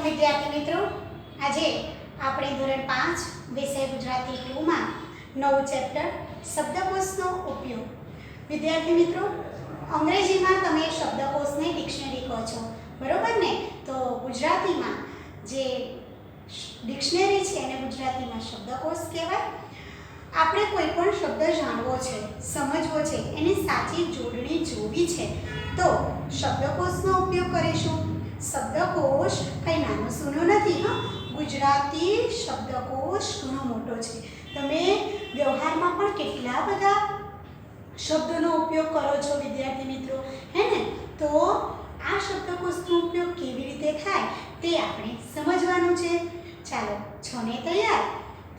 વિદ્યાર્થી મિત્રો, આજે આપણે ધોરણ 5 વિષય ગુજરાતી 2 માં નવું ચેપ્ટર શબ્દકોશનો ઉપયોગ. વિદ્યાર્થી મિત્રો, અંગ્રેજીમાં તમે શબ્દકોશને ડિક્શનરી કહો છો, બરોબર ને? તો ગુજરાતીમાં જે ડિક્શનરી છે એને ગુજરાતીમાં શબ્દકોશ કહેવાય. આપણે કોઈ પણ શબ્દ જાણવો છે, સમજવો છે, એની સાચી જોડણી જોવી છે તો શબ્દકોશનો ઉપયોગ કરીશું. શબ્દકોશ કંઈ નાનો સૂનો નથી. ગુજરાતી શબ્દકોશ ઘણો મોટો છે. તમે વ્યવહારમાં પણ કેટલા બધા શબ્દોનો ઉપયોગ કરો છો વિદ્યાર્થી મિત્રો, હે ને? તો આ શબ્દકોશનો ઉપયોગ કેવી રીતે થાય તે આપણે સમજવાનું છે. ચાલો, છો ને તૈયાર?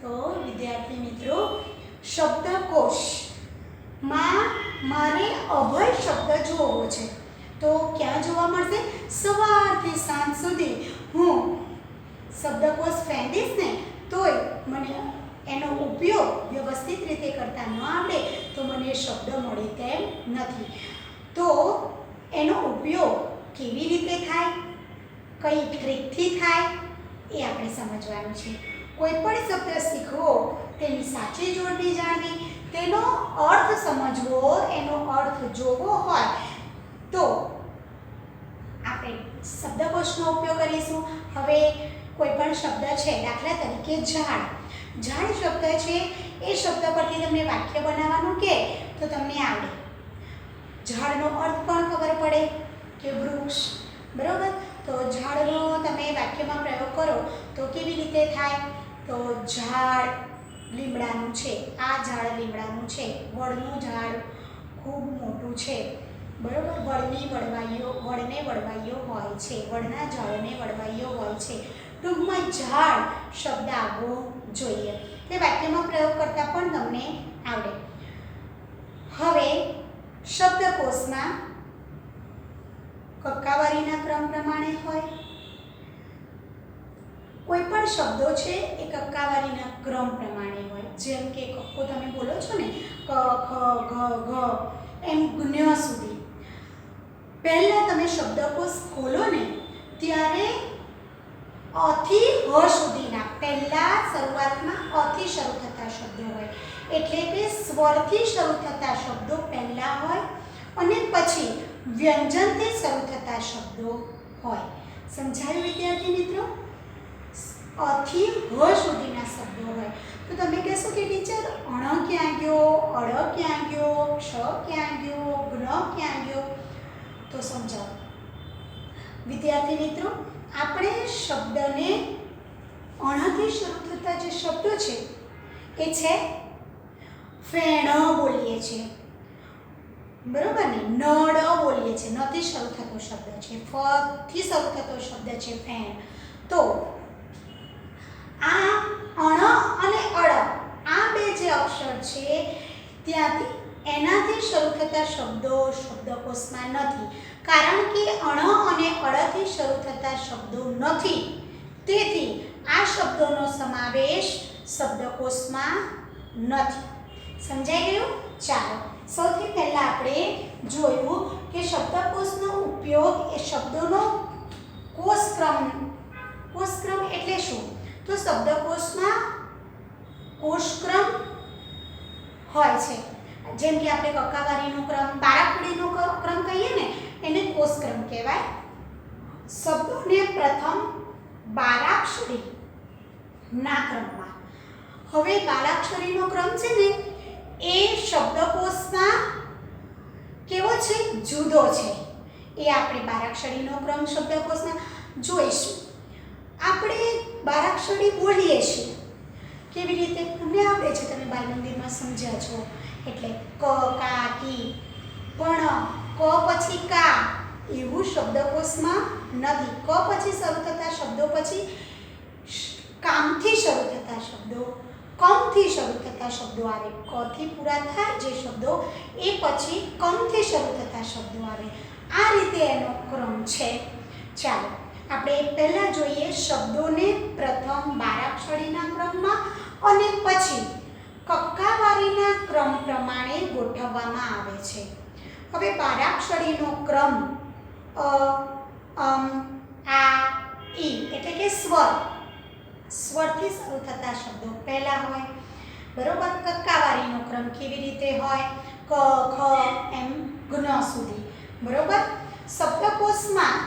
તો વિદ્યાર્થી મિત્રો, શબ્દકોશમાં મારે અભય શબ્દ જોવો છે. તો ક્યાં જોવા મળશે? સવારથી સાંજ સુધી હું શબ્દકોશ ફેંદીશ ને તોય મને એનો ઉપયોગ વ્યવસ્થિત રીતે કરતા ન આવડે તો મને શબ્દ મળે તેમ નથી. તો એનો ઉપયોગ કેવી રીતે થાય, કઈ ટ્રીકથી થાય એ આપણે સમજવાનું છે. કોઈ પણ શબ્દ શીખવો, તેની સાચી જોડણી જાણવી, તેનો અર્થ સમજવો, એનો અર્થ જોવો હોય તો આપણે શબ્દકોશનો ઉપયોગ કરીશું. હવે કોઈ પણ શબ્દ છે, દાખલા તરીકે ઝાડ. ઝાડ શબ્દ છે, એ શબ્દ પરથી તમને વાક્ય બનાવવાનું કે તો તમને આવડે. ઝાડનો અર્થ પણ ખબર પડે કે વૃક્ષ, બરોબર? તો ઝાડનો તમે વાક્યમાં પ્રયોગ કરો તો કેવી રીતે થાય? તો ઝાડ લીમડાનું છે, આ ઝાડ લીમડાનું છે. વડનું ઝાડ ખૂબ મોટું છે, બરોબર? વડને વડવાઈઓ હોય છે, વડના ઝાડને વડવાઈઓ હોય છે. ટૂંકમાં ઝાડ શબ્દ આવવો જોઈએ. તે વાક્યમાં પ્રયોગ કરતા પણ તમને આવડે. હવે શબ્દકોશમાં કક્કાવારીના ક્રમ પ્રમાણે હોય. કોઈ પણ શબ્દો છે એ કક્કાવારીના ક્રમ પ્રમાણે હોય. જેમ કે કક્કો તમે બોલો છો ને, ક, ખ, ગ, ઘ, એમ જ્ઞ સુધી. પહેલા તમે શબ્દકોશ ખોલો ને ત્યારે અ થી હ સુધીના પહેલા શરૂઆતમાં અ થી શરૂ થતા શબ્દો હોય, એટલે કે સ્વરથી શરૂ થતા શબ્દો પહેલા હોય અને પછી વ્યંજનથી શરૂ થતા શબ્દો હોય. સમજાયું વિદ્યાર્થી મિત્રો? અ થી હ સુધીના શબ્દો હોય. તો તમે કહેશો કે ટીચર અણ ક્યાં ગયો, અળ ક્યાં ગયો, ક્ષ ક્યાં ગયો, જ્ઞ ક્યાં ગયો? તો સમજાવો વિદ્યાર્થી મિત્રો. આપણે શબ્દને અણથી શરૂ થતા જે શબ્દો છે એ છે ફેણ બોલીએ છીએ, બરોબર ને? નળ બોલીએ છીએ, નથી શરૂ થતો શબ્દ છે. ફ થી શરૂ થતો શબ્દ છે ફેણ. તો આ અણ અને અળ, આ બે જે અક્ષર છે ત્યાંથી એનાથી શરૂ થતા શબ્દો શબ્દકોશમાં નથી. કારણ કે અણ અને અળથી શરૂ થતા શબ્દો નથી, તેથી આ શબ્દોનો સમાવેશ શબ્દકોશમાં નથી. સમજાઈ ગયું? ચાલો, સૌથી પહેલા આપણે જોયું કે શબ્દકોશનો ઉપયોગ એ શબ્દોનો કોષક્રમ એટલે શું? તો શબ્દકોશમાં કોષક્રમ હોય છે. જેમ કે આપણે કક્કાવારીનો ક્રમ, બારાખડીનો ક્રમ કહીએ ને, એને કોષક્રમ કહેવાય. શબ્દોને પ્રથમ બારાક્ષરી ના ક્રમમાં. હવે બારાક્ષરીનો ક્રમ છે ને એ શબ્દકોશમાં કેવો છે? જુદો છે. એ આપણે બારાક્ષરીનો ક્રમ શબ્દકોશમાં જોઈશું. આપણે બારાક્ષરી બોલીએ છીએ કેવી રીતે? તમને આવડે છે, તમે બાલ મંદિરમાં સમજ્યા છો. એટલે ક, કા, કી. પણ ક પછી કા એવું શબ્દકોશમાં નથી. ક પછી શરૂ થતા શબ્દો પછી કામથી શરૂ થતા શબ્દો, કમથી શરૂ થતા શબ્દો આવે. ક થી પૂરા થાય જે શબ્દો એ પછી કમથી શરૂ થતા શબ્દો આવે. આ રીતે એનો ક્રમ છે. ચાલો, આપણે પહેલા જોઈએ શબ્દોને પ્રથમ બારાક્ષરીના ક્રમમાં અને પછી કક્કાવારીના ક્રમ પ્રમાણે ગોઠવવામાં આવે છે. હવે બારાક્ષરીનો ક્રમ અ, અમ, આ, ઈ એટલે કે સ્વર, સ્વરથી શરૂ થતા શબ્દો પહેલા હોય. બરોબર. કક્કાવારીનો ક્રમ કેવી રીતે હોય? ક ખ એમ જ્ઞ સુધી. બરોબર. શબ્દકોશમાં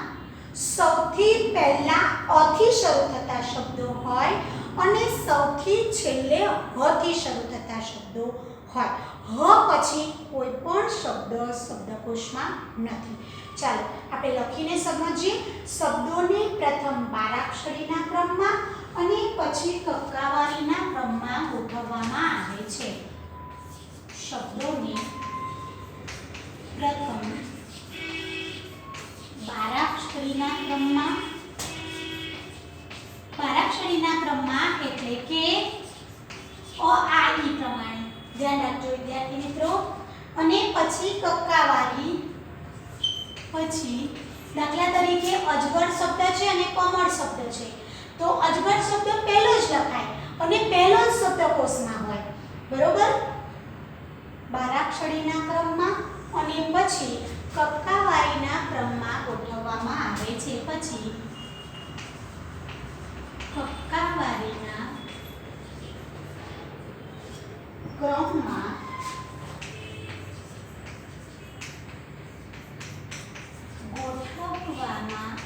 સૌથી પહેલા અ થી શરૂ થતા શબ્દો હોય અને સૌથી છેલ્લે હ થી શરૂ થતા શબ્દો હોય. હ પછી કોઈ પણ શબ્દ શબ્દકોશમાં નથી. ચાલો આપણે લખીને સમજીએ. શબ્દોને પ્રથમ બારાક્ષરીના ક્રમમાં અને પછી કક્કાવારીના ક્રમમાં ગોઠવવામાં આવે છે. શબ્દોને પ્રથમ બારાક્ષરીના ક્રમમાં એટલે કે અ આ ઈ પ્રમાણે ધ્યાન રાખજો વિદ્યાર્થી મિત્રો. અને પછી કક્કાવારી, પછી દાખલા તરીકે અજગર શબ્દ છે અને કમળ શબ્દ છે તો અજગર શબ્દ પહેલો જ લખાય અને પહેલો જ શબ્દકોશમાં હોય. બરોબર. બારાક્ષરીના ક્રમમાં અને પછી કક્કાવારીના ક્રમમાં ગોઠવવામાં આવે છે. પછી કક્કાવારીના ક્રમમાં ગોઠવવામાં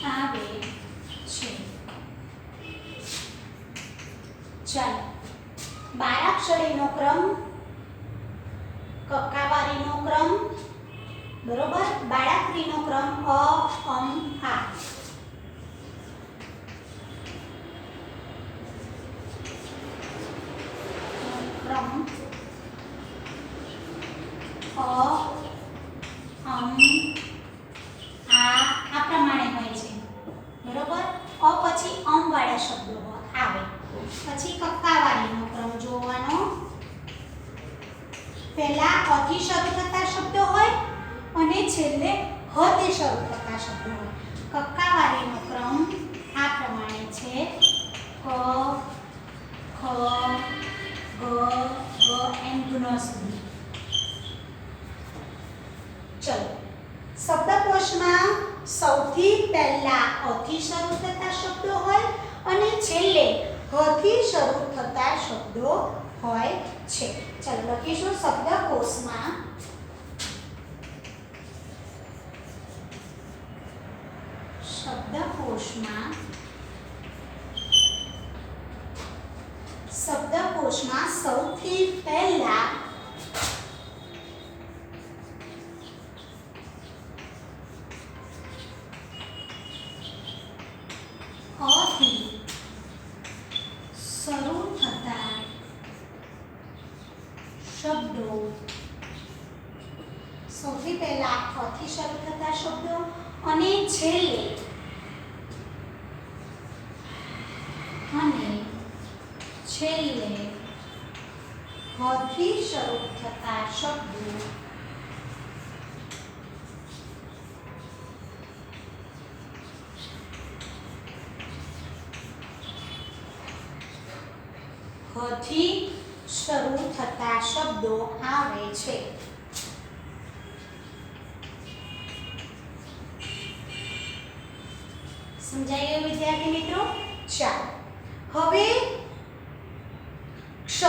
આવે છે. ચાલો બારાક્ષરીનો ક્રમ, કક્કાવારીનો ક્રમ, બરોબર. બાળાક્ષરીનો ક્રમ અ અમ આ. ક્રમ અ અમ આ પ્રમાણે હોય છે. બરોબર. અ પછી અમ વાળા શબ્દો આવે. પછી કક્કાવારીનો ક્રમ જોવાનો. પહેલા અ થી શરૂ થતા શબ્દો હોય અને છેલ્લે હ થી શરૂ થતા શબ્દો હોય. કક્કાવારીનો ક્રમ આ પ્રમાણે છે. ક ખ ગ ગ એમ જ્ઞ સુધી. ચલો શબ્દકોશમાં સૌથી પહેલા અ થી શરૂ થતા શબ્દો હોય અને છેલ્લે હ થી શરૂ થતા શબ્દો હોય છે. ચાલો લખીશું. શબ્દકોશમાં સૌથી પહેલા અ થી શરૂ થતા શબ્દો, સૌથી પહેલા અ થી શરૂ થતા શબ્દો અને છેલ્લે હ થી શરૂ થતા શબ્દો થી શરૂ થતા શબ્દો આવે છે. સમજાઈ ગયું વિદ્યાર્થી મિત્રો? ચાલો હવે ક્ષ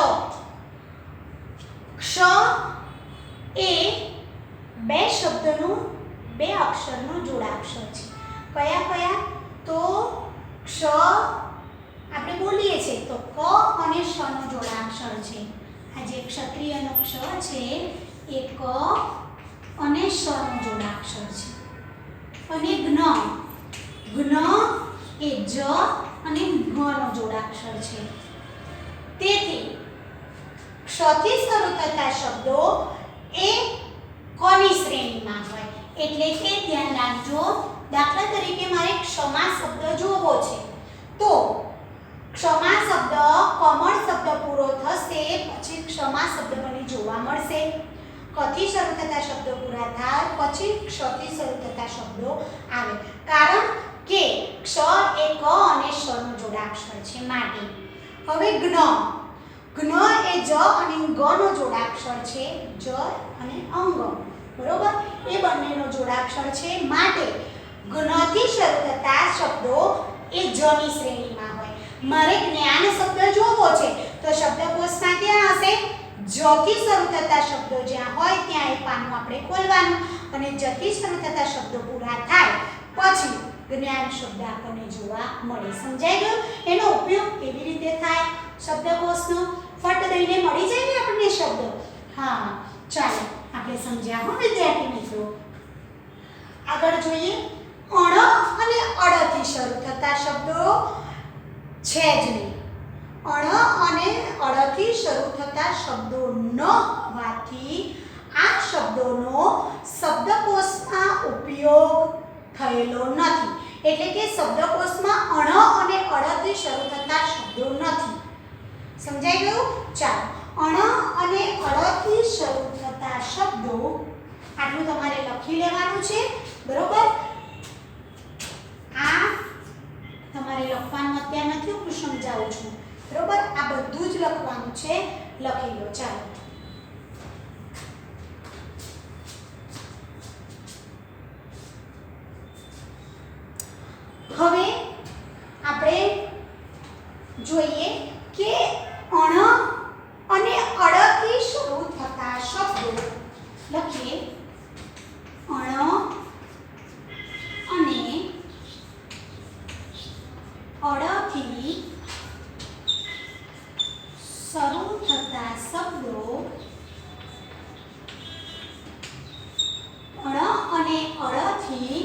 એ બે શબ્દનું બે અક્ષરનું જોડાક્ષર છે. કયા કયા? તો ક્ષ આપણે બોલીએ છીએ તો ક અને શ નો જોડાક્ષર છે. આ જે ક્ષત્રિયનો ક્ષ છે એ ક અને શ નો જોડાક્ષર છે. અને જ્ઞ એ જ અને ઘ નો જોડાક્ષર છે. તેથી ક્ષથી શરૂ થતા શબ્દો એ કોની શ્રેણીમાં હોય એટલે કે ધ્યાન રાખજો. દાખલા તરીકે મારે ક્ષમા શબ્દ જોવો છે તો ક્ષમા શબ્દ કમળ શબ્દ પૂરો થશે પછી ક્ષમા શબ્દ મને જોવા મળશે. કથી શરૂ થતા શબ્દો પૂરા થાય પછી ક્ષથી શરૂ થતા શબ્દો આવે. કારણ કે ક્ષ એ ક અને શ નો જોડાક્ષર છે માટે. હવે જ્ઞ એ જ અને ગ નો જોડાક્ષર છે. જ અને અંગ, બરોબર, એ બંનેનો જોડાક્ષર છે માટે જ્ઞથી શરૂ થતા શબ્દો એ જની શ્રેણીમાં હોય. મારે જ્ઞાન શબ્દ જોવો છે તો શબ્દકોશમાં ક્યાં હશે? જથી શરૂ થતા શબ્દો જ્યાં હોય ત્યાં એ પાનું આપણે ખોલવાનું અને જથી શરૂ થતા શબ્દો પૂરા થાય પછી જ્ઞાન શબ્દ આપણને જોવા મળે. સમજાઈ ગયું? એનો ઉપયોગ કેવી રીતે થાય શબ્દકોશનો? ફટ દઈને મળી જાય ને આપણને શબ્દ. હા, ચાલો આપણે સમજ્યા હો વિદ્યાર્થી મિત્રો. આગળ જોઈએ. અણ અને અડથી શરૂ થતા શબ્દો છે જ નહીં. અણ અને અડથી શરૂ થતા શબ્દો ન હોવાથી આ શબ્દોનો શબ્દકોશમાં ઉપયોગ થયેલો નથી. એટલે કે શબ્દકોશમાં અણ અને અડથી શરૂ થતા શબ્દો નથી. સમજાઈ ગયું? ચાલો, અણ અને અડથી શરૂ થતા શબ્દો આટલું તમારે લખી લેવાનું છે. બરોબર? આ તમારે લખવાનું અત્યારે નથી, હું સમજાવું છું. બરોબર? આ બધું જ લખવાનું છે. લખી લો. ચાલો, હવે આપણે જોઈએ કે અણ અને અડથી શરૂ થતા શબ્દો લખીએ. અણ અને અડથી શરૂ થતા શબ્દો અણ અને અડથી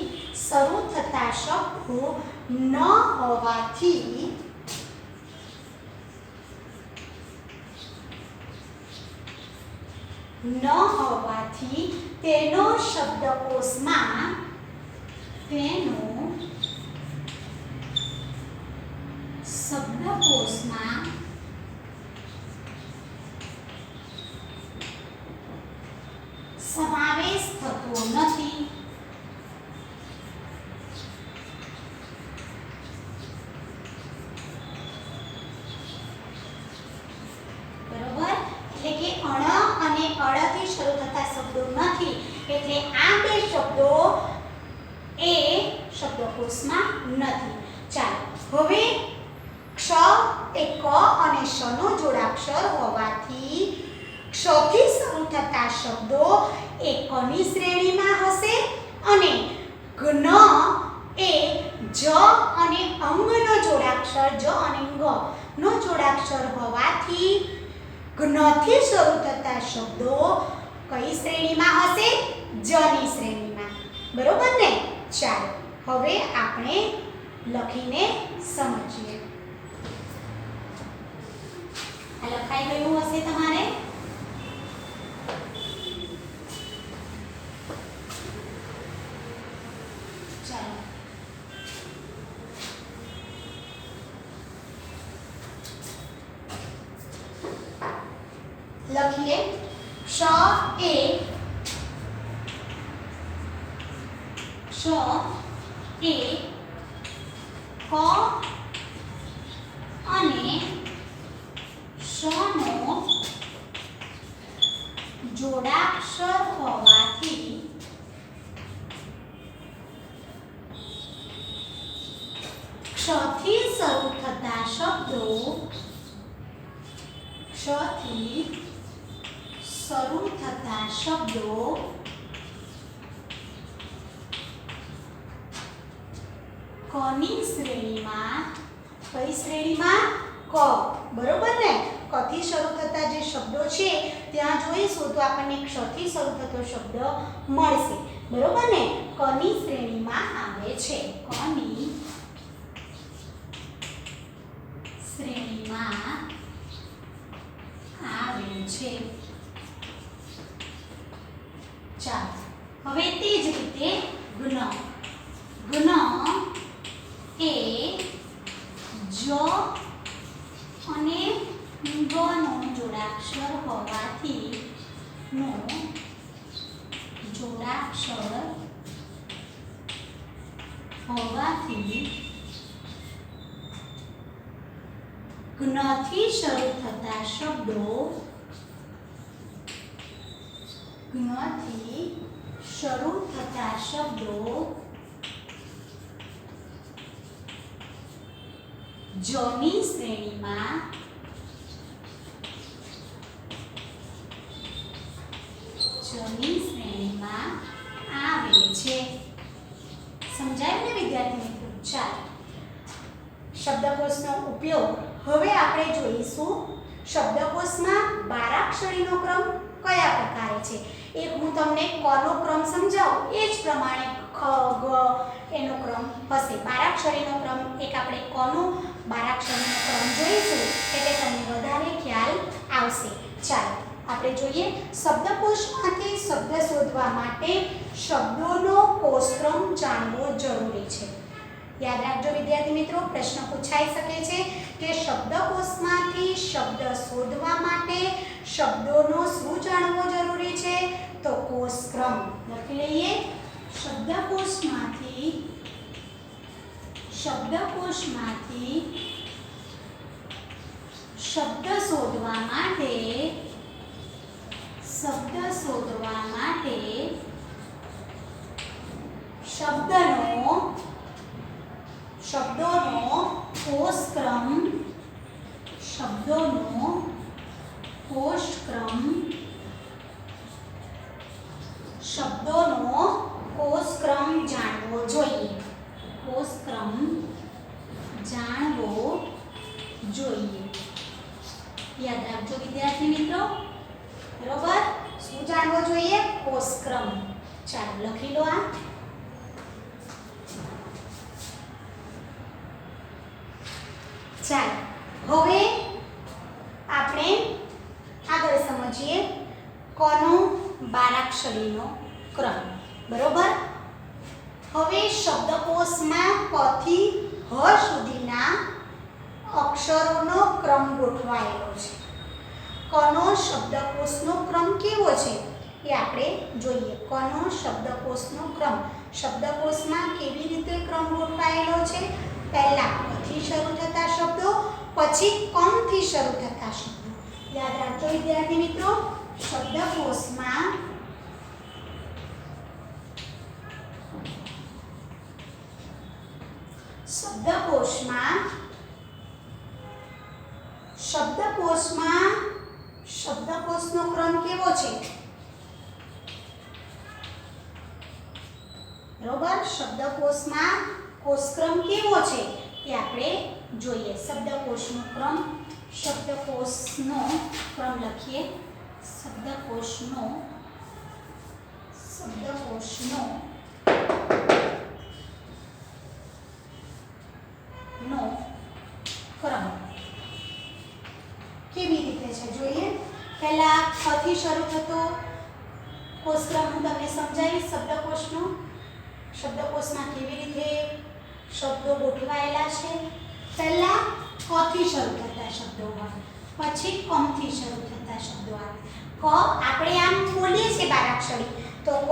શરૂ થતા શબ્દો ન હોવાથી તેનો શબ્દકોશમાં સમાવેશ થતો નથી. બરોબર? એટલે કે અણ અને અડથી શરૂ થતા શબ્દો નથી એટલે આ બે શબ્દો એ શબ્દકોશમાં નથી. ચાલો, હવે ક્ષ એ ક અને શ નો જોડાક્ષર હોવાથી ક્ષથી શરૂ થતા શબ્દો એ કની શ્રેણીમાં હશે અને જ્ઞ એ જ અને અંગનો જોડાક્ષર જ અને ગ નો જોડાક્ષર હોવાથી જ્ઞથી શરૂ થતા શબ્દો કઈ શ્રેણીમાં હશે? જની શ્રેણીમાં. બરોબર ને? ચાલો, હવે આપણે લખીને સમજીએ. આ લખાઈ ગયું હશે તમારે? ચાલો, લખીએ. ક્ષ એ ક અને શ નો જોડાક્ષર હોવાથી ક્ષથી શરૂ થતા શબ્દો કની શ્રેણીમાં, કઈ શ્રેણીમાં? ક. બરોબર ને? કથી શરૂ થતા જે શબ્દો છે ત્યાં જોઈશું તો આપણને ક્ષથી શરૂ થતો શબ્દ મળશે. બરોબર ને? કની શ્રેણીમાં આવે છે. કની શ્રેણીમાં આવે છે. ચાલો, હવે તે જ રીતે જ્ઞ. જ્ઞ એ જ અને ગ નો જોડાક્ષર હોવાથી જ્ઞથી શરૂ થતા શબ્દો કની જોની શ્રેણીમાં આવે છે. સમજાયું ને વિદ્યાર્થી મિત્રો? ચાલો, શબ્દકોશનો ઉપયોગ હવે આપણે જોઈશું. શબ્દકોશમાં બારાક્ષરીનો ક્રમ કયા પ્રકારે છે. એક હું તમને કનો ક્રમ સમજાવું, એ જ પ્રમાણે ખ ગ એનો ક્રમ હશે. બારાક્ષરીનો ક્રમ એક આપણે કનો બારાક્ષરીનો ક્રમ જોઈશું એટલે તમને વધારે ખ્યાલ આવશે. ચાલો આપણે જોઈએ. શબ્દકોશમાંથી શબ્દ શોધવા માટે શબ્દોનો કોષક્રમ જાણવો જરૂરી છે. યાદ રાખજો વિદ્યાર્થી મિત્રો, પ્રશ્ન પૂછાઈ શકે છે કે શબ્દકોશમાંથી શબ્દ શોધવા માટે શબ્દોનો શું જાણવો જરૂરી છે? તો કોષક્રમ. લખી લઈએ. શબ્દકોશમાંથી શબ્દ શોધવા માટે શબ્દોનો કોષક્રમ જાણવો જોઈએ. યાદ રાખજો વિદ્યાર્થી મિત્રો, બરોબર? શું જાણવો જોઈએ? કોષક્રમ. ચાલો લખી લો. આ ચાલો હવે આપણે આગળ સમજીએ કનો બારાક્ષરીનો ક્રમ. બરોબર? હવે શબ્દકોશમાં ક થી હ સુધીના અક્ષરોનો ક્રમ ગોઠવાયેલો છે. કનો શબ્દકોશનો ક્રમ કેવો છે એ આપણે જોઈએ. કનો શબ્દકોશનો ક્રમ. શબ્દકોશમાં કેવી રીતે ક્રમ ગોઠવાયેલો છે? પહેલા ક થી શરૂ થતા શબ્દો, પછી કમ થી શરૂ થતા શબ્દો. યાદ રાખજો વિદ્યાર્થી મિત્રો, શબ્દકોશમાં શબ્દકોશનો ક્રમ કેવો છે? બરોબર? શબ્દકોશમાં કોષક્રમ કેવો છે એ આપણે જોઈએ. શબ્દકોશનો ક્રમ લખીએ. શબ્દકોશનો ક્રમ કેવી રીતે છે જોઈએ. પહેલા ખ થી શરૂ થતો કોષક્રમ હું તમને સમજાવીશ. શબ્દકોશમાં કેવી રીતે શબ્દો ગોઠવાયેલા છે. પહેલા ક થી શરૂ થતા શબ્દો આવે, પછી કમ થી શરૂ થતા શબ્દો આવે. ક આપણે આમ બોલીએ છીએ બારાક્ષરી, તો ક,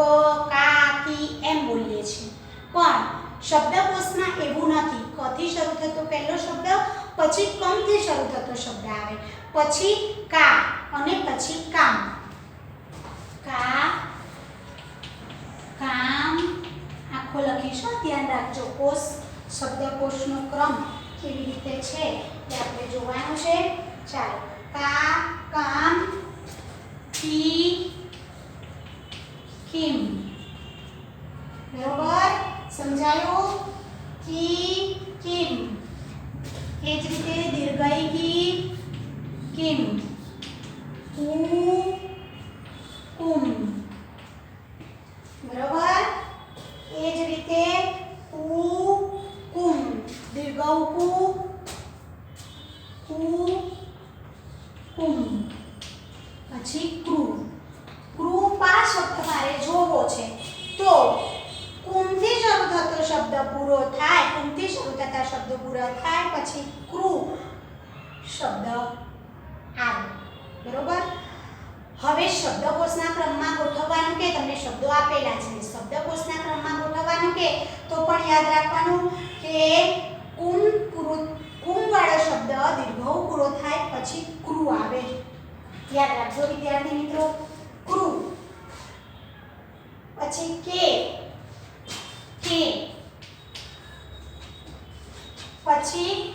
કા, કી એમ બોલીએ છીએ. પણ શબ્દકોશમાં એવું નથી. ક થી શરૂ થતો પહેલો શબ્દ, પછી કમ થી શરૂ થતો શબ્દ આવે, પછી કા અને પછી કામ. કા, કામ આખો લખીશું. ધ્યાન રાખજો. શબ્દકોશનો ક્રમ કેવી રીતે છે તે આપણે જોવાનું છે. ચાલો. કા, કામ, કી, કિમ. બરોબર? સમજાયું? કી, કિમ. એ જ રીતે દીર્ઘઈ કી, કિમ. કુ, કુમ. બરોબર? એ જ રીતે કુ, કુમ. દીર્ઘઉ કુ, કુમ. પછી ક્રુ. ક્રુ 5 વખત મારે જોવો છે તો કુમથી શરૂ થતો શબ્દ પૂરો થાય, કુમથી શરૂ થતા શબ્દ પૂરા થાય, પછી ક્રુ શબ્દ આવે. બરોબર? હવે શબ્દકોશના ક્રમમાં ગોઠવવાનું કે તમને શબ્દો આપેલા છે, શબ્દકોશના ક્રમમાં ગોઠવવાનું કે તો પણ યાદ રાખવાનું કે કુમ વાળો શબ્દ દીર્ઘઉ પૂરો થાય પછી ક્રુ આવે. યાદ રાખજો વિદ્યાર્થી મિત્રો. ક્રુ. પછી કે, પછી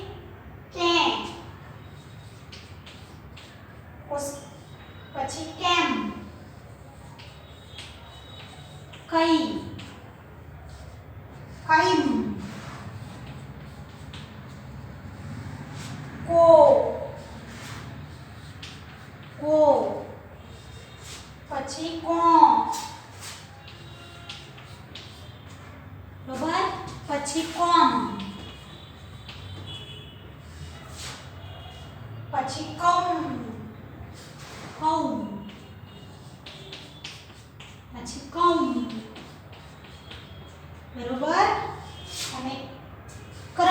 કઈ, કઈમ, કો, કો, પછી કો, બરાબર, પછી કોમ, પછી કમ, કૌ, પછી કૌ, બરોબર, અને ક્ર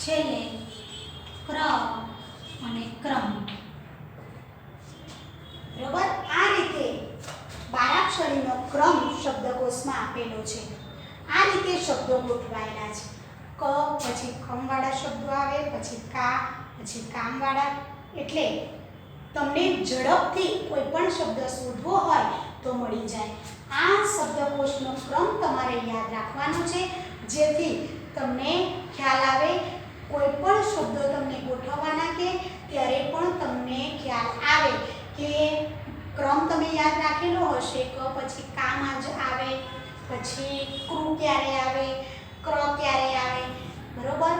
છેલ્લે ક્ર અને ક્રમ, બરોબર. આ રીતે બારાક્ષરીનો ક્રમ શબ્દકોશમાં આપેલો છે. આ રીતે શબ્દો ગોઠવાયેલા છે. ક પછી ખમવાળા શબ્દો આવે, પછી કા, પછી કામવાળા. એટલે તમને ઝડપથી કોઈ પણ શબ્દ શોધવો હોય તો મળી જાય. આ શબ્દકોશનો ક્રમ તમારે યાદ રાખવાનો છે, જેથી તમને ખ્યાલ આવે. કોઈ પણ શબ્દો તમને ગોઠવવાના કે ત્યારે પણ તમને ખ્યાલ આવે કે ક્રમ તમે યાદ રાખેલો હશે. ક પછી કામ જ આવે, પછી કૃ ક્યારે આવે, ક્ર ક્યારે આવે, બરોબર.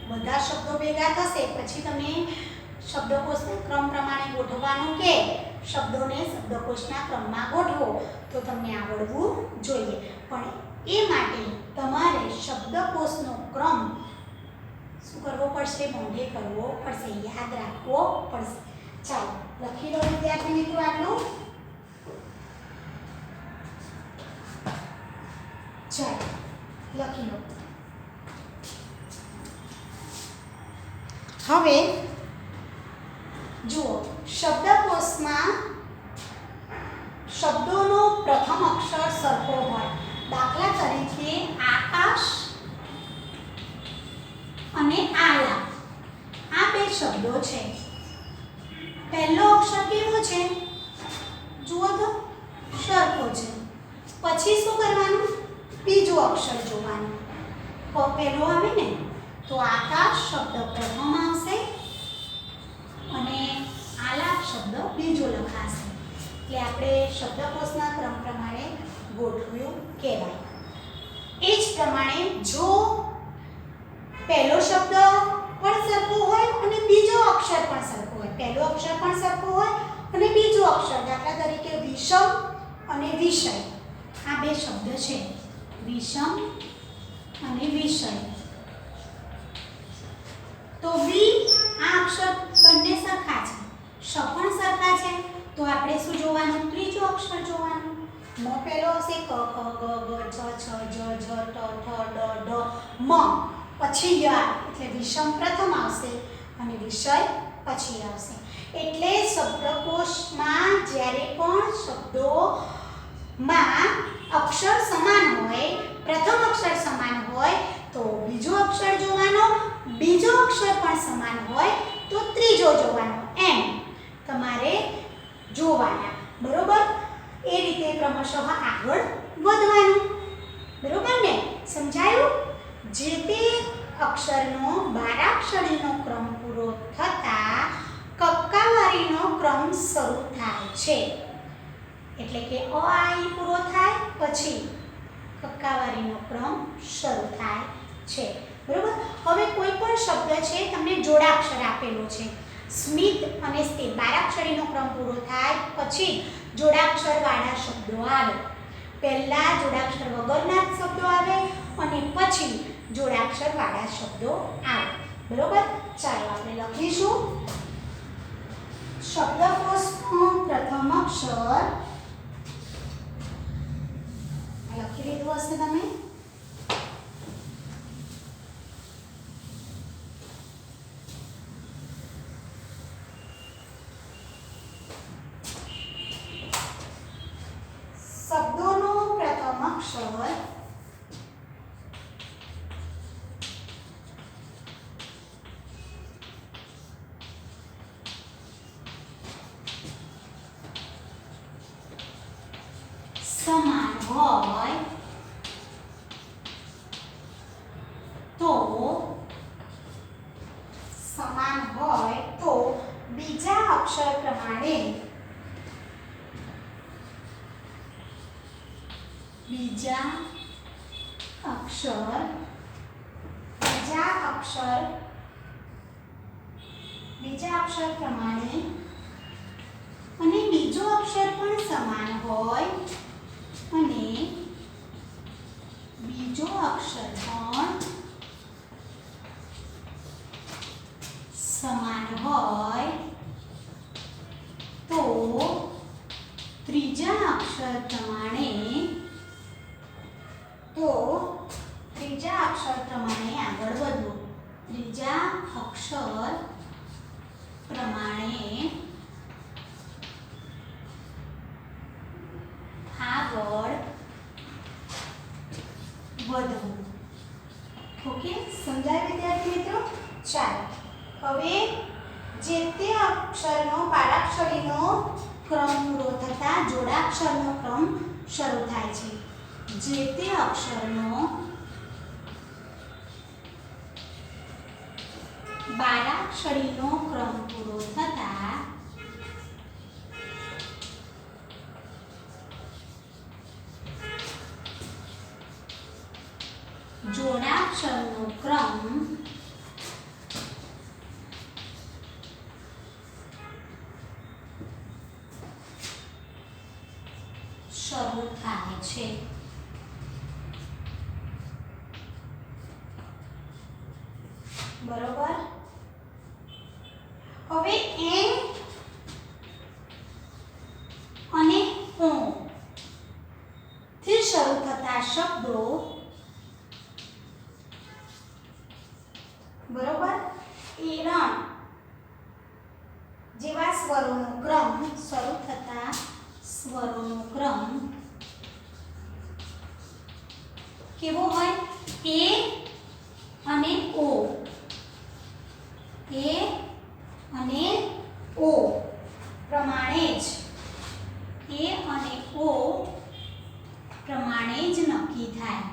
બધા શબ્દો ભેગા થશે પછી તમે શબ્દકોશને ક્રમ પ્રમાણે ગોઠવવાનું કે શબ્દોને શબ્દકોશના ક્રમમાં ગોઠવો તો તમને આવડવું જોઈએ. પણ એ માટે તમારે શબ્દકોશનો ક્રમ શું કરવો પડશે? મોઢે કરવો પડશે, યાદ રાખવો પડશે. ચાલો લખી લો વિદ્યાર્થી મિત્રો આટલું. ચાલો લખી લો. હવે જુઓ, શબ્દકોશમાં શબ્દોનો પ્રથમ અક્ષર સરખો હોય. દાખલા તરીકે આકાશ અને આલા, આ બે શબ્દો છે. પહેલો અક્ષર કેવો છે? જુઓ તો સરખો છે. પછી શું કરવાનું? બીજો અક્ષર જોવાનું. પ પહેલો આવે ને તો આકાશ શબ્દ પ્રથમ આવશે અને આલાપ શબ્દ બીજો લખાશે. એટલે આપણે શબ્દકોશના ક્રમ પ્રમાણે ગોઠવ્યું કહેવાય. એ જ પ્રમાણે જો પહેલો શબ્દ પણ સરખો હોય અને બીજો અક્ષર પણ સરખો હોય, પહેલો અક્ષર પણ સરખો હોય અને બીજો અક્ષર, દાખલા તરીકે વિષમ અને વિષય, આ બે શબ્દ છે, વિષમ અને વિષય. તો વી આ અક્ષર બંને સરખા છે, શ પણ સરખા છે, તો આપણે શું જોવાનું? ત્રીજો અક્ષર જોવાનું. મ પહેલો હશે ક ખ ગ ગ ચ છ જ ઝ ટ ઠ ડ ઢ મ, પછી ય એટલે વિષમ પ્રથમ આવશે અને વિષય પછી આવશે. એટલે શબ્દકોશમાં જ્યારે પણ શબ્દોમાં અક્ષર સમાન હોય, પ્રથમ અક્ષર સમાન હોય તો બીજો અક્ષર જોવાનો, બીજો અક્ષર પણ સમાન હોય તો ત્રીજો જોવાનો, એમ તમારે જોવાના. બરોબર? એ રીતે ક્રમશઃ આગળ વધવાનું. બરોબર ને? સમજાયું? જે તે અક્ષરનો બારાક્ષરીનો ક્રમ પૂરો થતા કક્કાવારીનો ક્રમ શરૂ થાય છે. એટલે કે અ આ ઈ પૂરો થાય પછી કક્કાવારીનો ક્રમ શરૂ થાય છે. બરોબર? હવે કોઈ પણ શબ્દ છે તમને જોડાક્ષર આપેલો છે, સ્મિત અને સ્થિર, બારાક્ષરીનો ક્રમ પૂરો થાય પછી જોડાક્ષર વાળા શબ્દો આવે. પહેલા જોડાક્ષર વગરના શબ્દો આવે અને પછી જોડાક્ષર વાળા શબ્દો આવે. બરોબર? ચાલો આપણે લખીશું. શબ્દકોશનો પ્રથમ અક્ષર લખી લીધું હશે તમે. શબ્દોનો પ્રથમ અક્ષર સમાન હોય તો બીજા અક્ષર પ્રમાણે બીજા અક્ષર પ્રમાણે અને બીજો અક્ષર પણ સમાન હોય અને બીજો અક્ષર પણ સમાન હોય તો ત્રીજા અક્ષર પ્રમાણે આગળ વધવું. ત્રીજા અક્ષર પ્રમાણે આગળ વધવું. ઓકે, સમજાય વિદ્યાર્થી મિત્રો? ચાલો હવે જે તે અક્ષરનો બારાક્ષરીનો ક્રમ પૂરો થતા જોડાક્ષરનો ક્રમ શરૂ થાય છે. જે તે અક્ષરનો બારાક્ષરીનો ક્રમ પૂરો થતા જોડાક્ષરનો ક્રમ શરૂ થાય છે. બરોબર. હવે એન અને ઓ થી શરૂ થતા શબ્દો બરોબર એરણ જેવા સ્વરોનો ક્રમ શરૂ થતા સ્વરોનો ક્રમ કેવો હોય? એ અને ઓ. એ અને ઓ પ્રમાણે જ નક્કી થાય.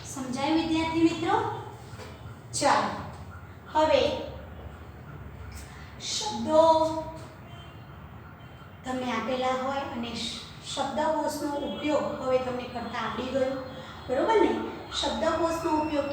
સમજાયું વિદ્યાર્થી મિત્રો? ચાલો હવે શબ્દો તમને આપેલા હોય અને શબ્દકોશનો ઉપયોગ હવે તમને કરતા આવડી ગયો. બરોબર ને? શબ્દકોશનો ઉપયોગ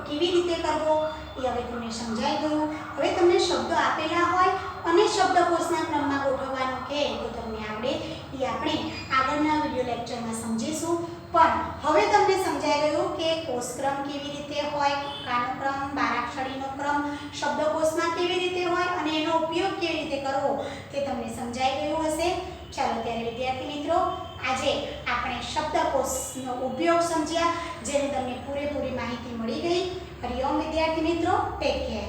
કેવી રીતે કરવો એ હવે તમને સમજાઈ ગયું. હવે તમને શબ્દો આપેલા હોય અને શબ્દકોશના ક્રમમાં ગોઠવવાનું કહે તો તમને આવડે એ આપણે આગળના વિડિયો લેક્ચરમાં સમજીશું. પણ હવે તમને સમજાઈ ગયું કે કોષક્રમ કેવી રીતે હોય, કાનો ક્રમ, બારાક્ષરીનો ક્રમ શબ્દકોશમાં કેવી રીતે હોય અને એનો ઉપયોગ કેવી રીતે કરવો તે તમને સમજાઈ ગયું હશે. ચાલો ત્યારે વિદ્યાર્થી મિત્રો આજે આપણે શબ્દકોશનો ઉપયોગ સમજ્યા, જેની તમને પૂરેપૂરી માહિતી મળી ગઈ. હરિઓમ વિદ્યાર્થી મિત્રો, ટેક કેર.